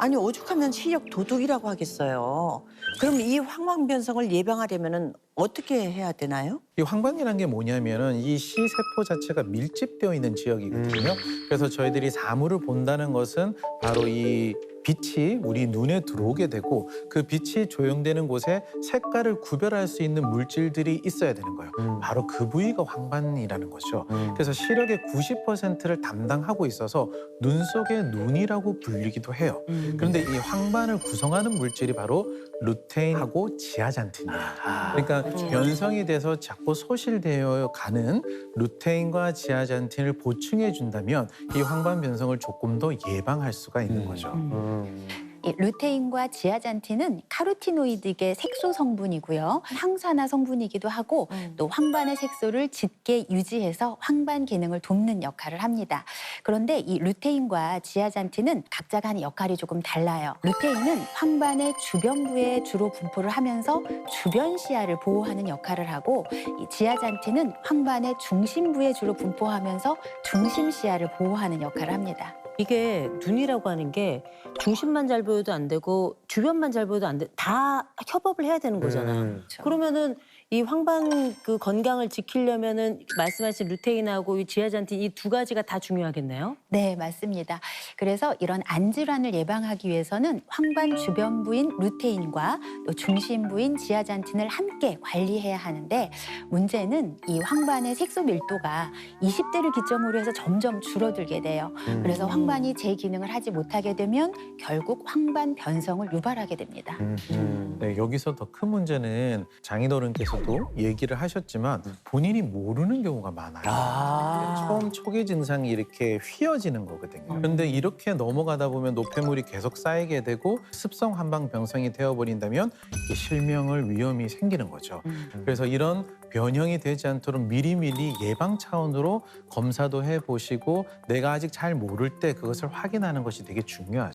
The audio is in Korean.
아니 오죽하면 시력 도둑이라고 하겠어요. 그럼 이 황반변성을 예방하려면은 어떻게 해야 되나요? 이 황반이라는 게 뭐냐면은 이 C세포 자체가 밀집되어 있는 지역이거든요. 그래서 저희들이 사물을 본다는 것은 바로 이 빛이 우리 눈에 들어오게 되고 그 빛이 조형되는 곳에 색깔을 구별할 수 있는 물질들이 있어야 되는 거예요. 바로 그 부위가 황반이라는 거죠. 그래서 시력의 90%를 담당하고 있어서 눈 속의 눈이라고 불리기도 해요. 그런데 이 황반을 구성하는 물질이 바로 루테인하고 지아잔틴이에요. 그러니까 변성이 돼서 자꾸 소실되어 가는 루테인과 지아잔틴을 보충해 준다면 이 황반 변성을 조금 더 예방할 수가 있는 거죠. 이 루테인과 지아잔틴은 카로티노이드계 색소 성분이고요. 항산화 성분이기도 하고 또 황반의 색소를 짙게 유지해서 황반 기능을 돕는 역할을 합니다. 그런데 이 루테인과 지아잔틴은 각자가 하는 역할이 조금 달라요. 루테인은 황반의 주변부에 주로 분포를 하면서 주변 시야를 보호하는 역할을 하고 이 지아잔틴은 황반의 중심부에 주로 분포하면서 중심 시야를 보호하는 역할을 합니다. 이게 눈이라고 하는 게 중심만 잘 보여도 안 되고 주변만 잘 보여도 안 돼. 다 협업을 해야 되는 거잖아요. 그러면은 이 황반 그 건강을 지키려면은 말씀하신 루테인하고 이 지아잔틴 이 두 가지가 다 중요하겠네요. 네, 맞습니다. 그래서 이런 안질환을 예방하기 위해서는 황반 주변부인 루테인과 또 중심부인 지아잔틴을 함께 관리해야 하는데 문제는 이 황반의 색소 밀도가 20대를 기점으로 해서 점점 줄어들게 돼요. 그래서 황반이 제 기능을 하지 못하게 되면 결국 황반 변성을 유발하게 됩니다. 네, 여기서 더 큰 문제는 장인어른께서도 얘기를 하셨지만 본인이 모르는 경우가 많아요. 처음 초기 증상이 이렇게 휘어지는 거거든요. 그런데 이렇게 넘어가다 보면 노폐물이 계속 쌓이게 되고 습성 한방 변성이 되어버린다면 이게 실명을 위험이 생기는 거죠. 그래서 이런 변형이 되지 않도록 미리미리 예방 차원으로 검사도 해보시고 내가 아직 잘 모를 때 그것을 확인하는 것이 되게 중요하죠.